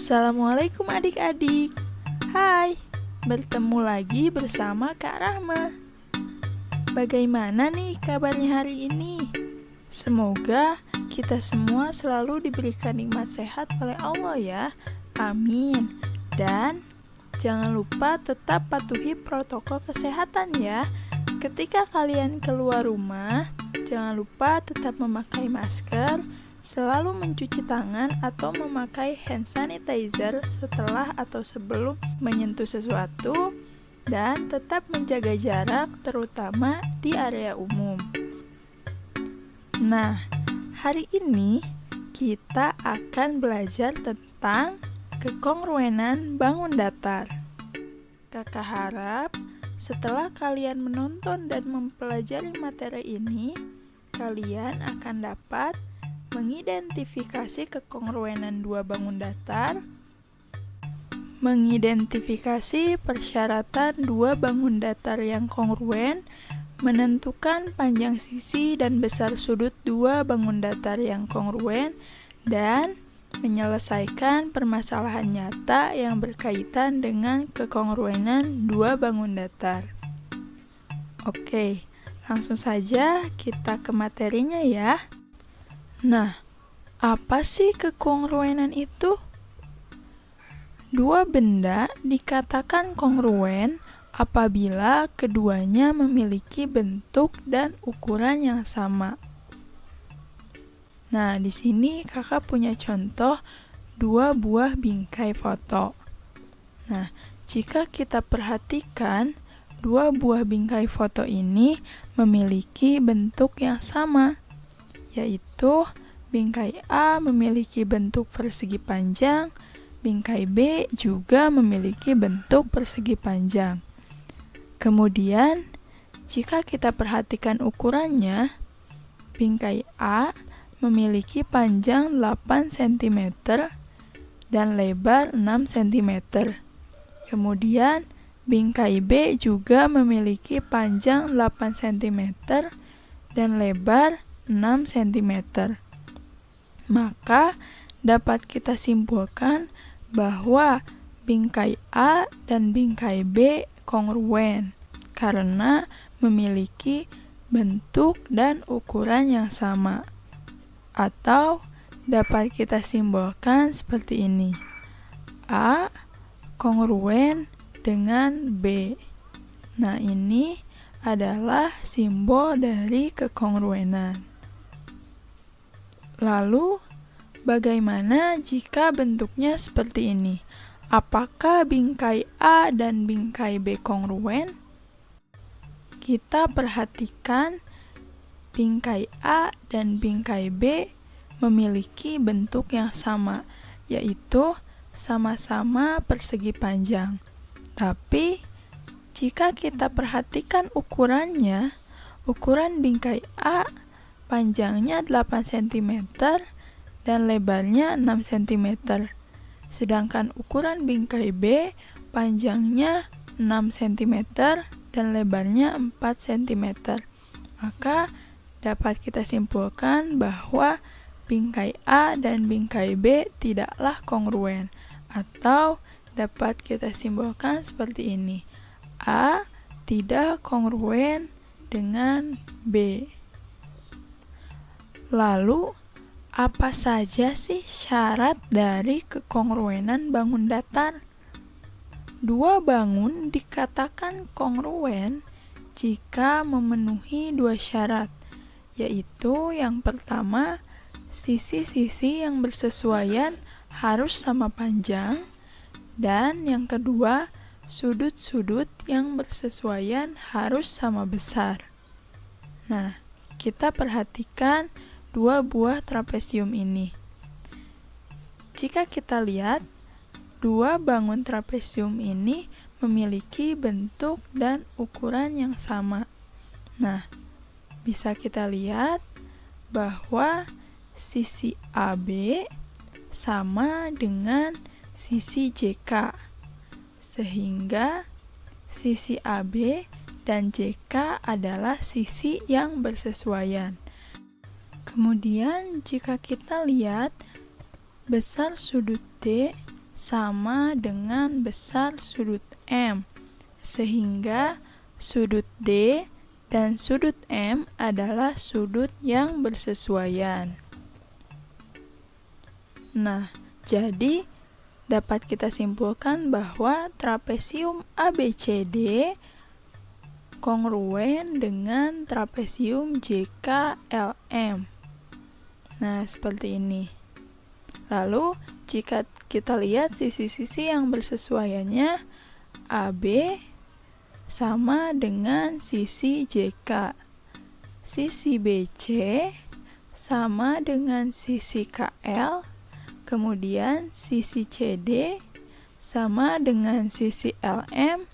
Assalamualaikum adik-adik. Hai, bertemu lagi bersama Kak Rahma. Bagaimana nih kabarnya hari ini? Semoga kita semua selalu diberikan nikmat sehat oleh Allah ya. Amin. Dan jangan lupa tetap patuhi protokol kesehatan ya. Ketika kalian keluar rumah, jangan lupa tetap memakai masker, selalu mencuci tangan atau memakai hand sanitizer setelah atau sebelum menyentuh sesuatu, dan tetap menjaga jarak terutama di area umum. Nah, hari ini kita akan belajar tentang kekongruenan bangun datar. Kakak harap setelah kalian menonton dan mempelajari materi ini, kalian akan dapat mengidentifikasi kekongruenan dua bangun datar, mengidentifikasi persyaratan dua bangun datar yang kongruen, menentukan panjang sisi dan besar sudut dua bangun datar yang kongruen, dan menyelesaikan permasalahan nyata yang berkaitan dengan kekongruenan dua bangun datar. Oke, langsung saja kita ke materinya ya. Nah, apa sih kekongruenan itu? Dua benda dikatakan kongruen apabila keduanya memiliki bentuk dan ukuran yang sama. Nah, di sini kakak punya contoh dua buah bingkai foto. Nah, jika kita perhatikan, dua buah bingkai foto ini memiliki bentuk yang sama, yaitu bingkai A memiliki bentuk persegi panjang, bingkai B juga memiliki bentuk persegi panjang. Kemudian, jika kita perhatikan ukurannya, bingkai A memiliki panjang 8 cm dan lebar 6 cm. Kemudian, bingkai B juga memiliki panjang 8 cm dan lebar 6 cm. Maka dapat kita simpulkan bahwa bingkai A dan bingkai B kongruen karena memiliki bentuk dan ukuran yang sama. Atau dapat kita simbolkan seperti ini. A kongruen dengan B. Nah, ini adalah simbol dari kekongruenan. Lalu, bagaimana jika bentuknya seperti ini? Apakah bingkai A dan bingkai B kongruen? Kita perhatikan bingkai A dan bingkai B memiliki bentuk yang sama, yaitu sama-sama persegi panjang. Tapi, jika kita perhatikan ukurannya, ukuran bingkai A panjangnya 8 cm dan lebarnya 6 cm. Sedangkan ukuran bingkai B panjangnya 6 cm dan lebarnya 4 cm. Maka dapat kita simpulkan bahwa bingkai A dan bingkai B tidaklah kongruen, atau dapat kita simpulkan seperti ini. A tidak kongruen dengan B. Lalu, apa saja sih syarat dari kekongruenan bangun datar? Dua bangun dikatakan kongruen jika memenuhi dua syarat, yaitu yang pertama, sisi-sisi yang bersesuaian harus sama panjang, dan yang kedua, sudut-sudut yang bersesuaian harus sama besar. Nah, kita perhatikan dua buah trapesium ini. Jika kita lihat, dua bangun trapesium ini memiliki bentuk dan ukuran yang sama. Nah, bisa kita lihat bahwa sisi AB sama dengan sisi JK, sehingga sisi AB dan JK adalah sisi yang bersesuaian. Kemudian jika kita lihat besar sudut D sama dengan besar sudut M, sehingga sudut D dan sudut M adalah sudut yang bersesuaian. Nah, jadi dapat kita simpulkan bahwa trapesium ABCD kongruen dengan trapesium JKLM. Nah, seperti ini. Lalu, jika kita lihat sisi-sisi yang bersesuaiannya, AB sama dengan sisi JK. Sisi BC sama dengan sisi KL. Kemudian sisi CD sama dengan sisi LM.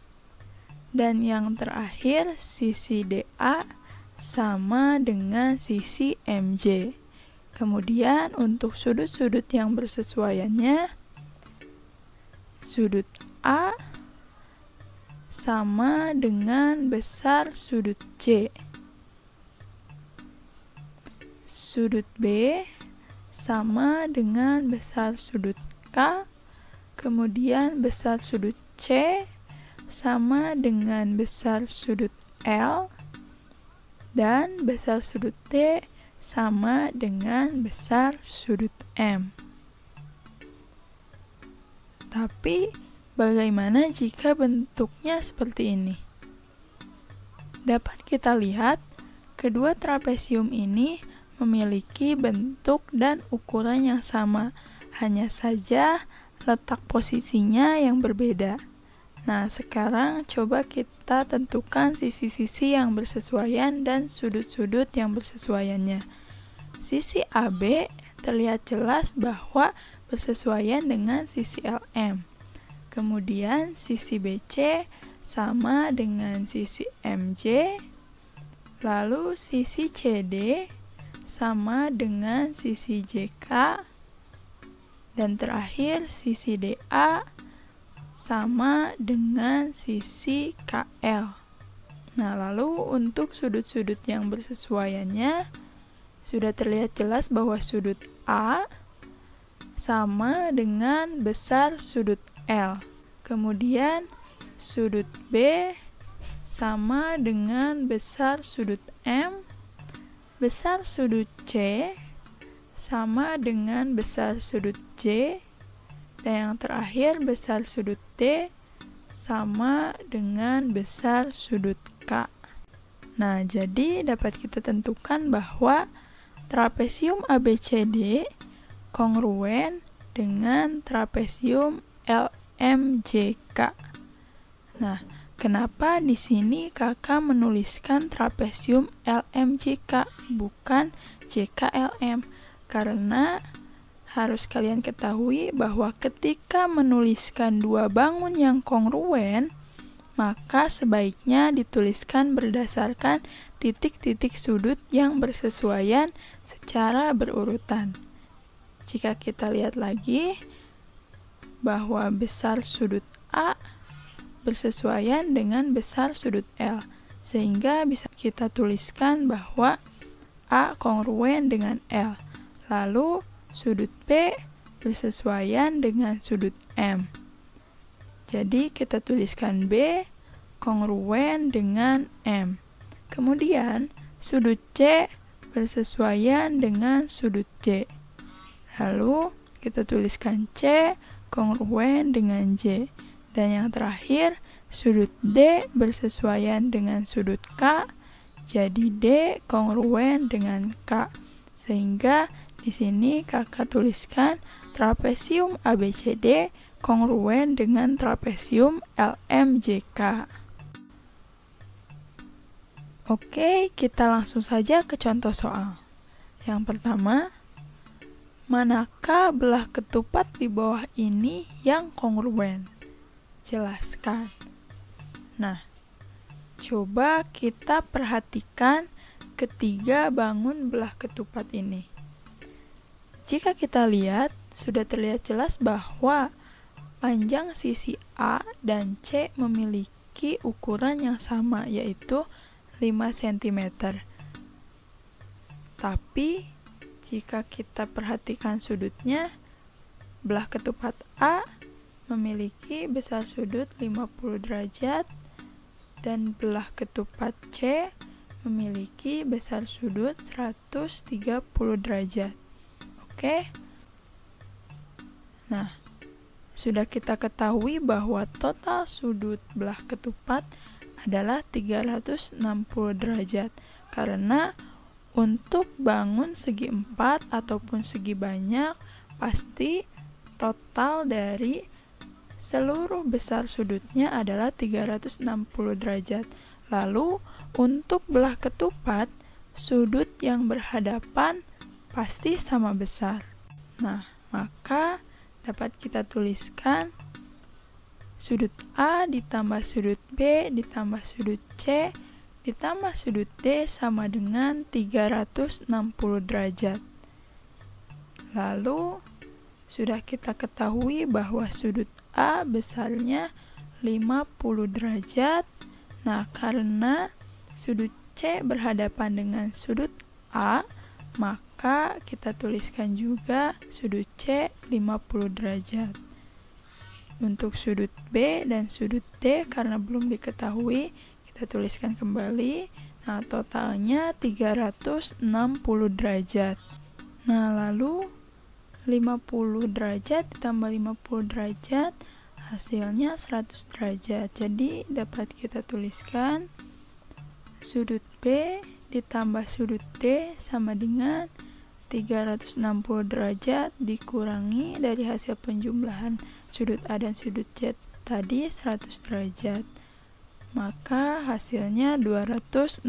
Dan yang terakhir sisi DA sama dengan sisi MJ. Kemudian untuk sudut-sudut yang bersesuaiannya, sudut A sama dengan besar sudut C. Sudut B sama dengan besar sudut K. Kemudian besar sudut C sama dengan besar sudut L. Dan besar sudut D sama dengan besar sudut M. Tapi bagaimana jika bentuknya seperti ini? Dapat kita lihat, kedua trapesium ini memiliki bentuk dan ukuran yang sama, hanya saja letak posisinya yang berbeda. Nah, sekarang coba kita tentukan sisi-sisi yang bersesuaian dan sudut-sudut yang bersesuaiannya. Sisi AB terlihat jelas bahwa bersesuaian dengan sisi LM. Kemudian sisi BC sama dengan sisi MJ. Lalu sisi CD sama dengan sisi JK. Dan terakhir sisi DA sama dengan sisi KL. Nah, lalu untuk sudut-sudut yang bersesuaiannya sudah terlihat jelas bahwa sudut A sama dengan besar sudut L. Kemudian sudut B sama dengan besar sudut M. Besar sudut C sama dengan besar sudut J. Dan yang terakhir besar sudut D sama dengan besar sudut K. Nah, jadi dapat kita tentukan bahwa trapesium ABCD kongruen dengan trapesium LMJK. Nah, kenapa di sini kakak menuliskan trapesium LMJK bukan JKLM? Karena harus kalian ketahui bahwa ketika menuliskan dua bangun yang kongruen, maka sebaiknya dituliskan berdasarkan titik-titik sudut yang bersesuaian secara berurutan. Jika kita lihat lagi bahwa besar sudut A bersesuaian dengan besar sudut L, sehingga bisa kita tuliskan bahwa A kongruen dengan L. Lalu sudut B bersesuaian dengan sudut M. Jadi kita tuliskan B kongruen dengan M. Kemudian sudut C bersesuaian dengan sudut J. Lalu kita tuliskan C kongruen dengan J. Dan yang terakhir sudut D bersesuaian dengan sudut K. Jadi D kongruen dengan K. Sehingga di sini kakak tuliskan trapesium ABCD kongruen dengan trapesium LMJK. Oke, kita langsung saja ke contoh soal. Yang pertama, manakah belah ketupat di bawah ini yang kongruen? Jelaskan. Nah, coba kita perhatikan ketiga bangun belah ketupat ini. Jika kita lihat, sudah terlihat jelas bahwa panjang sisi A dan C memiliki ukuran yang sama, yaitu 5 cm. Tapi, jika kita perhatikan sudutnya, belah ketupat A memiliki besar sudut 50 derajat dan belah ketupat C memiliki besar sudut 130 derajat. Oke. Nah, sudah kita ketahui bahwa total sudut belah ketupat adalah 360 derajat. Karena untuk bangun segi 4 ataupun segi banyak, pasti total dari seluruh besar sudutnya adalah 360 derajat. Lalu untuk belah ketupat, sudut yang berhadapan pasti sama besar. Nah, maka dapat kita tuliskan sudut A ditambah sudut B ditambah sudut C ditambah sudut D sama dengan 360 derajat. Lalu sudah kita ketahui bahwa sudut A besarnya 50 derajat. Nah, karena sudut C berhadapan dengan sudut A, maka kita tuliskan juga sudut C 50 derajat. Untuk sudut B dan sudut D karena belum diketahui, kita tuliskan kembali. Nah, totalnya 360 derajat. Nah, lalu 50 derajat ditambah 50 derajat hasilnya 100 derajat. Jadi dapat kita tuliskan sudut B ditambah sudut D sama dengan 360 derajat dikurangi dari hasil penjumlahan sudut A dan sudut C tadi 100 derajat. Maka hasilnya 260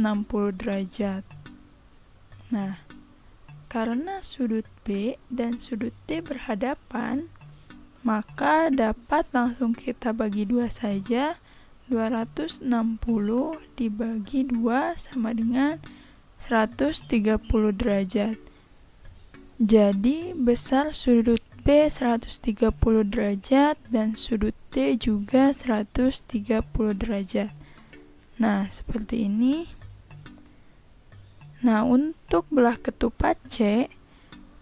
derajat. Nah, karena sudut B dan sudut D berhadapan, maka dapat langsung kita bagi 2 saja. 260 dibagi 2 sama dengan 130 derajat. Jadi besar sudut B 130 derajat dan sudut D juga 130 derajat. Nah, seperti ini. Nah, untuk belah ketupat C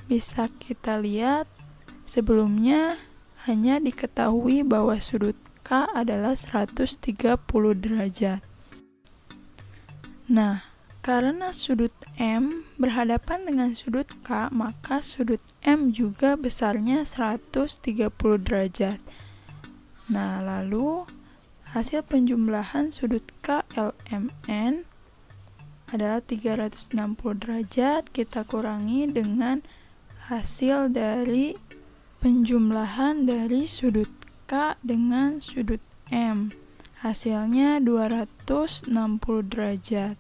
bisa kita lihat sebelumnya hanya diketahui bahwa sudut K adalah 130 derajat. Nah, karena sudut M berhadapan dengan sudut K, maka sudut M juga besarnya 130 derajat. Nah, lalu hasil penjumlahan sudut KLMN adalah 360 derajat. Kita kurangi dengan hasil dari penjumlahan dari sudut K dengan sudut M. Hasilnya 260 derajat.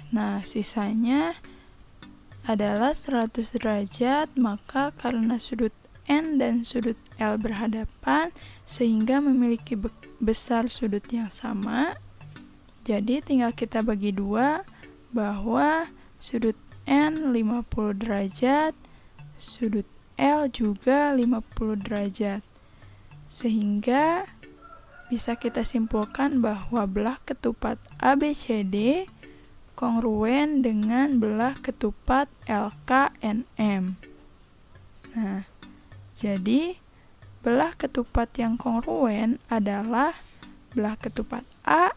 Nah, sisanya adalah 100 derajat, maka karena sudut N dan sudut L berhadapan sehingga memiliki besar sudut yang sama. Jadi tinggal kita bagi 2 bahwa sudut N 50 derajat, sudut L juga 50 derajat. Sehingga bisa kita simpulkan bahwa belah ketupat ABCD kongruen dengan belah ketupat LKNM. Nah, jadi belah ketupat yang kongruen adalah belah ketupat A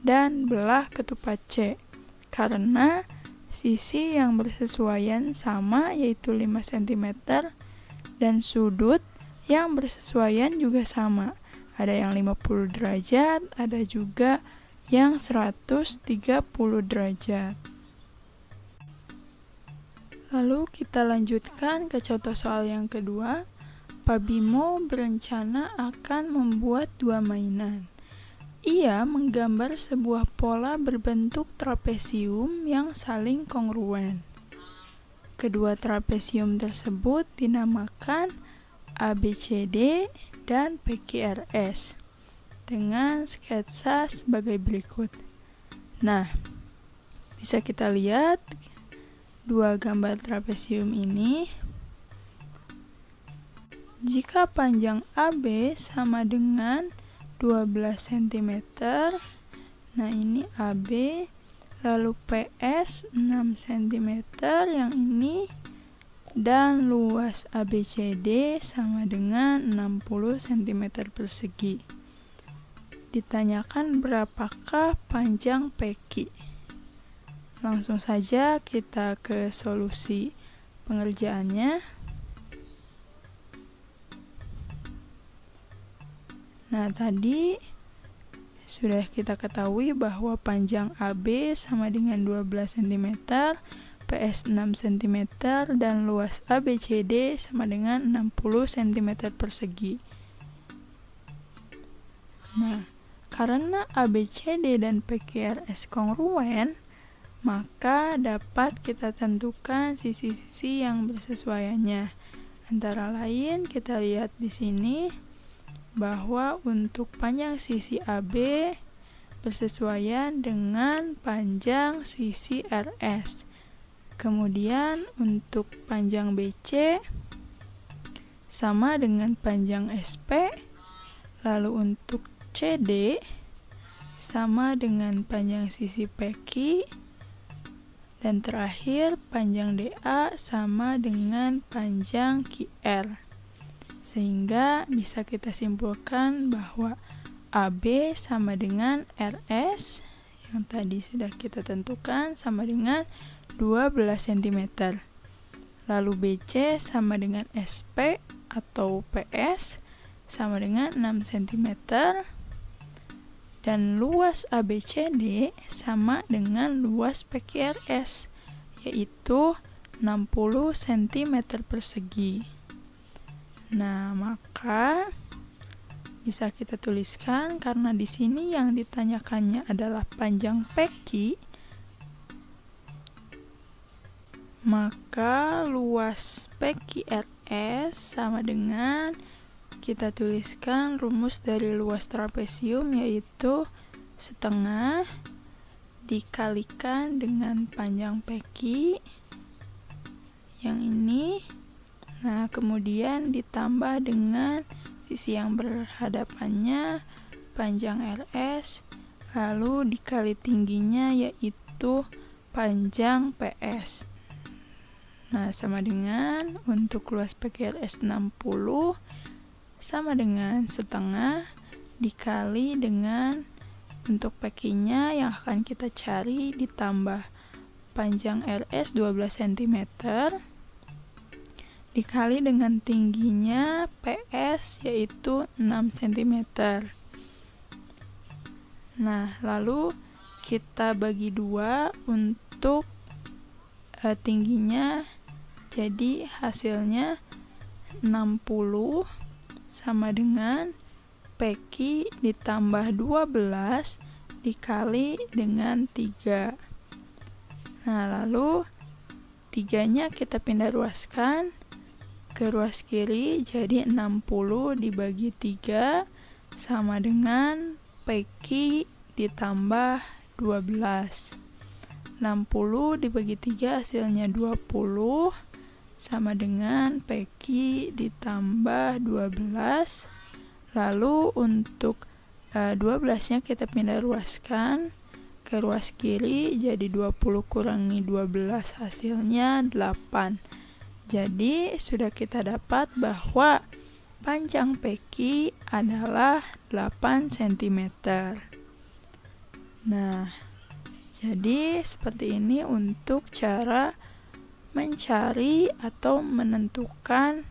dan belah ketupat C. Karena sisi yang bersesuaian sama yaitu 5 cm dan sudut yang bersesuaian juga sama. Ada yang 50 derajat, ada juga yang 130 derajat. Lalu kita lanjutkan ke contoh soal yang kedua. Pak Bimo berencana akan membuat 2 mainan. Ia menggambar sebuah pola berbentuk trapesium yang saling kongruen. Kedua trapesium tersebut dinamakan ABCD dan PQRS dengan sketsa sebagai berikut. Nah, bisa kita lihat 2 gambar trapesium ini. Jika panjang AB sama dengan 12 cm, nah ini AB, lalu PS 6 cm, yang ini dan luas ABCD sama dengan 60 cm persegi. Ditanyakan berapakah panjang PQ. Langsung saja kita ke solusi pengerjaannya. Nah, tadi sudah kita ketahui bahwa panjang AB sama dengan 12 cm, PS 6 cm, dan luas ABCD sama dengan 60 cm persegi. Nah, karena ABCD dan PQRS kongruen, maka dapat kita tentukan sisi-sisi yang bersesuaiannya. Antara lain, kita lihat di sini bahwa untuk panjang sisi AB bersesuaian dengan panjang sisi RS. Kemudian untuk panjang BC sama dengan panjang SP. Lalu untuk CD sama dengan panjang sisi PQ. Dan terakhir panjang DA sama dengan panjang QR. Sehingga bisa kita simpulkan bahwa AB sama dengan RS yang tadi sudah kita tentukan sama dengan 12 cm. Lalu BC sama dengan SP atau PS sama dengan 6 cm. Dan luas ABCD sama dengan luas PQRS, yaitu 60 cm persegi. Nah, maka bisa kita tuliskan karena di sini yang ditanyakannya adalah panjang PQ, maka luas PQRS sama dengan, kita tuliskan rumus dari luas trapesium, yaitu setengah dikalikan dengan panjang PQ yang ini. Nah, kemudian ditambah dengan sisi yang berhadapannya panjang RS, lalu dikali tingginya yaitu panjang PS. Nah, sama dengan untuk luas PQRS 60 sama dengan setengah dikali dengan untuk PQ-nya yang akan kita cari ditambah panjang RS 12 cm dikali dengan tingginya PS yaitu 6 cm. Nah, lalu kita bagi dua untuk tingginya, jadi hasilnya 60 sama dengan PQ ditambah 12 dikali dengan 3. Nah, lalu 3-nya kita pindah ruaskan ke ruas kiri, jadi 60 dibagi 3 sama dengan PQ ditambah 12. 60 dibagi 3 hasilnya 20 sama dengan PQ ditambah 12. Lalu untuk 12-nya kita pindah ruaskan ke ruas kiri, jadi 20 kurangi 12 hasilnya 8. Jadi sudah kita dapat bahwa panjang PQ adalah 8 cm. Nah, jadi seperti ini untuk cara mencari atau menentukan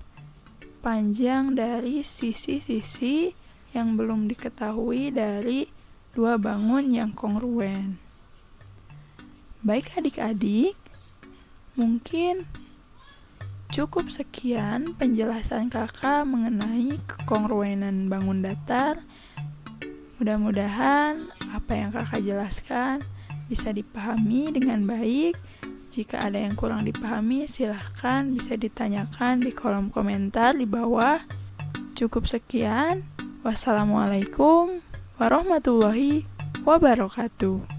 panjang dari sisi-sisi yang belum diketahui dari dua bangun yang kongruen. Baik adik-adik, mungkin cukup sekian penjelasan kakak mengenai kekongruenan bangun datar. Mudah-mudahan apa yang kakak jelaskan bisa dipahami dengan baik. Jika ada yang kurang dipahami, silahkan bisa ditanyakan di kolom komentar di bawah. Cukup sekian. Wassalamualaikum warahmatullahi wabarakatuh.